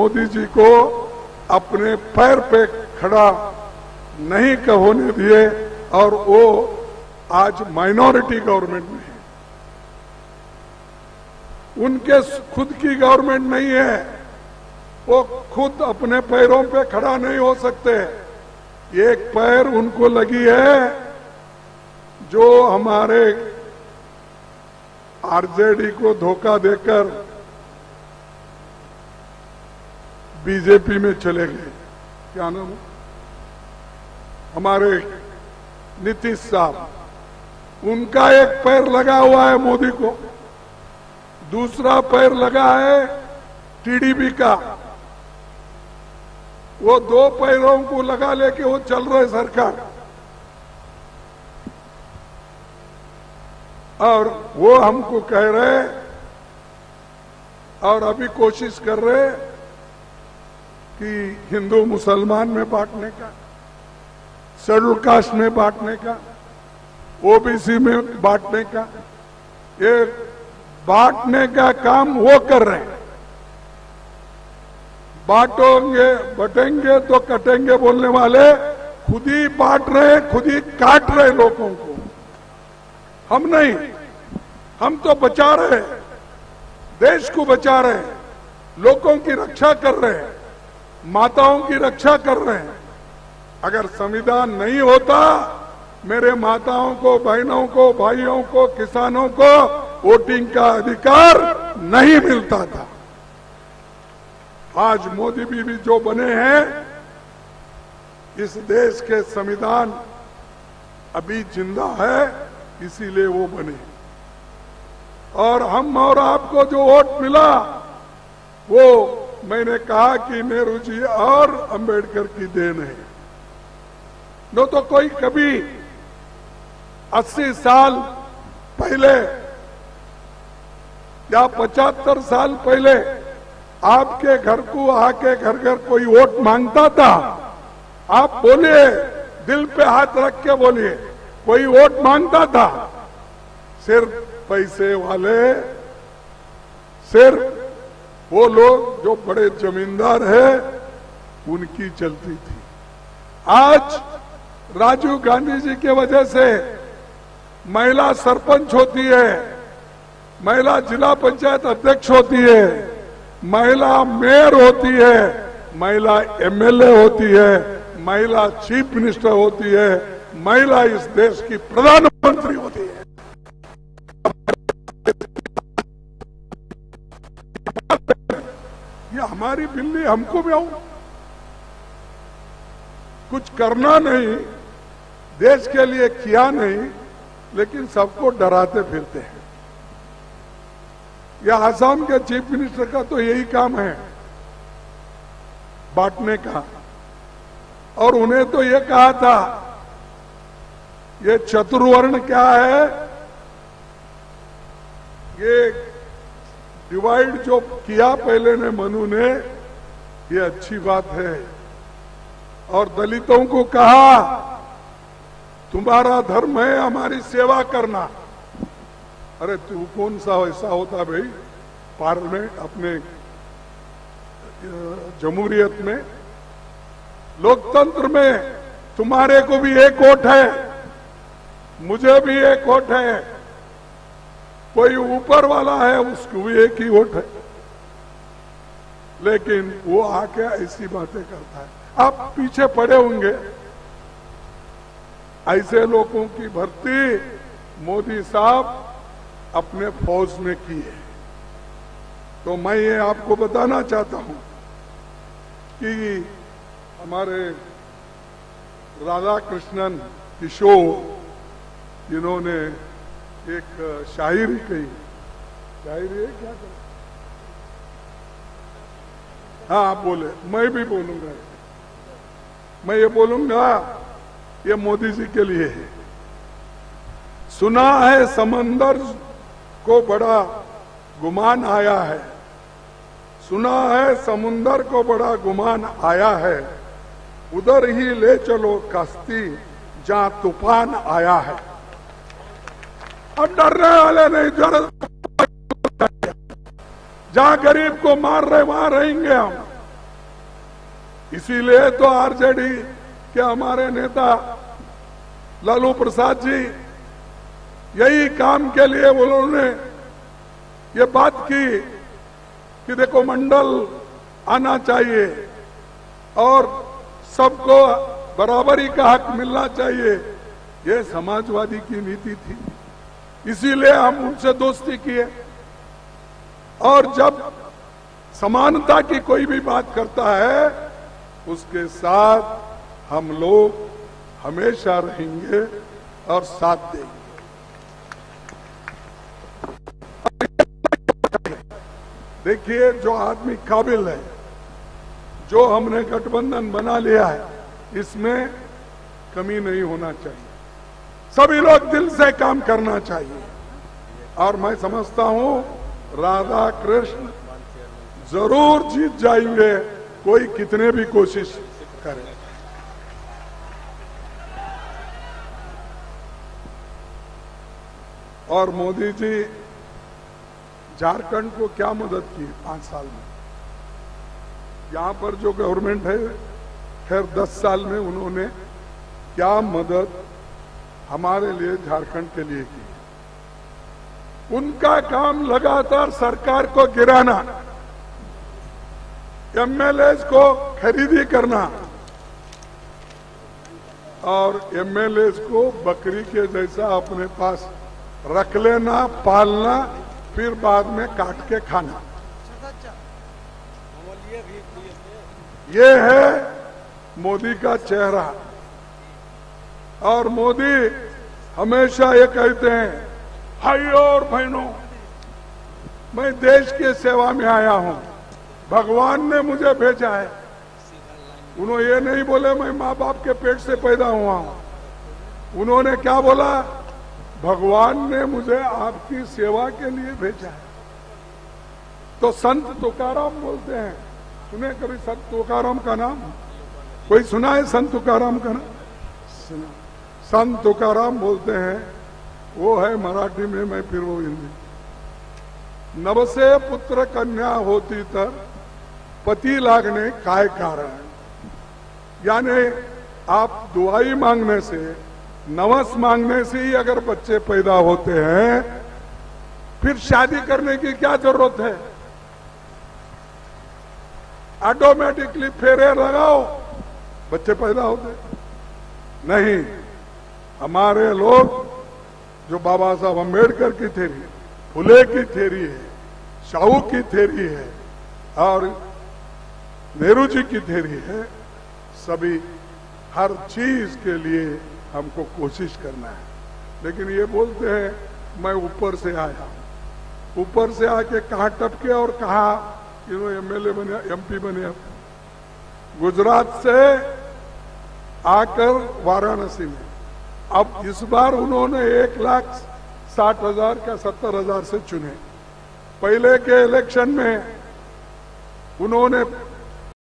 मोदी जी को अपने पैर पे खड़ा नहीं होने दिए और वो आज माइनॉरिटी गवर्नमेंट में है। उनके खुद की गवर्नमेंट नहीं है, वो खुद अपने पैरों पे खड़ा नहीं हो सकते। एक पैर उनको लगी है जो हमारे आरजेडी को धोखा देकर बीजेपी में चले गए। क्या नाम है हमारे नीतीश साहब, उनका एक पैर लगा हुआ है मोदी को, दूसरा पैर लगा है टीडीपी का। वो दो पैरों को लगा लेके वो चल रहे सरकार, और वो हमको कह रहे और अभी कोशिश कर रहे कि हिंदू मुसलमान में बांटने का, शेड्यूल कास्ट में बांटने का, ओबीसी में बांटने का, ये बांटने का काम वो कर रहे हैं। बांटोगे बटेंगे तो कटेंगे बोलने वाले खुद ही बांट रहे, खुद ही काट रहे लोगों को। हम नहीं, हम तो बचा रहे, देश को बचा रहे, लोगों की रक्षा कर रहे, माताओं की रक्षा कर रहे हैं। अगर संविधान नहीं होता, मेरे माताओं को, बहनों को, भाइयों को, किसानों को वोटिंग का अधिकार नहीं मिलता था। आज मोदी भी जो बने हैं, इस देश के संविधान अभी जिंदा है, इसीलिए वो बने। और हम और आपको जो वोट मिला, वो मैंने कहा कि नेहरू जी और अंबेडकर की देन है। न तो कोई कभी 80 साल पहले या 75 साल पहले आपके घर को आके घर घर कोई वोट मांगता था? आप बोलिए, दिल पे हाथ रख के बोलिए, कोई वोट मांगता था? सिर्फ पैसे वाले, सिर्फ वो लोग जो बड़े जमींदार हैं, उनकी चलती थी। आज राजीव गांधी जी के वजह से महिला सरपंच होती है, महिला जिला पंचायत अध्यक्ष होती है, महिला मेयर होती है, महिला एमएलए होती है, महिला चीफ मिनिस्टर होती है, महिला इस देश की प्रधानमंत्री होती है। ये हमारी बिल्ली हमको भी आऊ, कुछ करना नहीं, देश के लिए किया नहीं, लेकिन सबको डराते फिरते हैं। यह आसाम के चीफ मिनिस्टर का तो यही काम है, बांटने का। और उन्हें तो ये कहा था, ये चतुर्वर्ण क्या है, ये डिवाइड जो किया पहले ने मनु ने, ये अच्छी बात है। और दलितों को कहा, तुम्हारा धर्म है हमारी सेवा करना। अरे तू कौन सा ऐसा होता भाई, पार्लियामेंट अपने जमहूरियत में, लोकतंत्र में तुम्हारे को भी एक वोट है, मुझे भी एक वोट है, कोई ऊपर वाला है उसको भी एक ही वोट है। लेकिन वो आके ऐसी बातें करता है। आप पीछे पड़े होंगे, ऐसे लोगों की भर्ती मोदी साहब अपने फौज में की है। तो मैं ये आपको बताना चाहता हूं कि हमारे राधा कृष्णन किशोर, इन्होंने एक शायरी कही, शायरी है क्या करें? हाँ आप बोले, मैं भी बोलूंगा, मैं ये बोलूंगा, ये मोदी जी के लिए है। सुना है समंदर को बड़ा गुमान आया है, सुना है समुंदर को बड़ा गुमान आया है, उधर ही ले चलो कश्ती जहां तूफान आया है। अब डरने वाले नहीं, जहां गरीब को मार रहे वहां रहेंगे हम, इसीलिए तो आरजेडी के हमारे नेता लालू प्रसाद जी यही काम के लिए उन्होंने ये बात की कि देखो मंडल आना चाहिए और सबको बराबरी का हक मिलना चाहिए। ये समाजवादी की नीति थी, इसीलिए हम उनसे दोस्ती किए। और जब समानता की कोई भी बात करता है उसके साथ हम लोग हमेशा रहेंगे और साथ देंगे। देखिए, जो आदमी काबिल है, जो हमने गठबंधन बना लिया है, इसमें कमी नहीं होना चाहिए। सभी लोग दिल से काम करना चाहिए और मैं समझता हूं राधा कृष्ण जरूर जीत जाएंगे, कोई कितने भी कोशिश करे। और मोदी जी झारखंड को क्या मदद की 5 साल में? यहां पर जो गवर्नमेंट है, खैर 10 साल में उन्होंने क्या मदद हमारे लिए, झारखंड के लिए की। उनका काम लगातार सरकार को गिराना, एमएलएज को खरीदी करना और एमएलएज को बकरी के जैसा अपने पास रख लेना, पालना, फिर बाद में काट के खाना। ये है मोदी का चेहरा। और मोदी हमेशा ये कहते हैं, भाइयों और बहनों, मैं देश की सेवा में आया हूं, भगवान ने मुझे भेजा है। उन्होंने ये नहीं बोले मैं माँ बाप के पेट से पैदा हुआ हूं। उन्होंने क्या बोला? भगवान ने मुझे आपकी सेवा के लिए भेजा है। तो संत तुकाराम बोलते हैं, सुने कभी संत तुकाराम का नाम? कोई सुना है संत तुकाराम का नाम? सुना। संत तुकाराम बोलते हैं, वो है मराठी में, मैं फिर वो हिंदी। नवसे पुत्र कन्या होती तर पति लागने काय कारण। यानी आप दुआई मांगने से, नवस मांगने से ही अगर बच्चे पैदा होते हैं, फिर शादी करने की क्या जरूरत है? ऑटोमेटिकली फेरे लगाओ, बच्चे पैदा होते नहीं। हमारे लोग, जो बाबा साहब अम्बेडकर की थेरी, फुले की थेरी है, शाहू की थेरी है और नेहरू जी की थेरी है, सभी हर चीज के लिए हमको कोशिश करना है। लेकिन ये बोलते हैं मैं ऊपर से आया, ऊपर से आके कहाँ टपके और कहाँ इन्होंने एमएलए बने, एमपी बने। गुजरात से आकर वाराणसी में, अब इस बार उन्होंने 1,60,000 का 70,000 से चुने। पहले के इलेक्शन में उन्होंने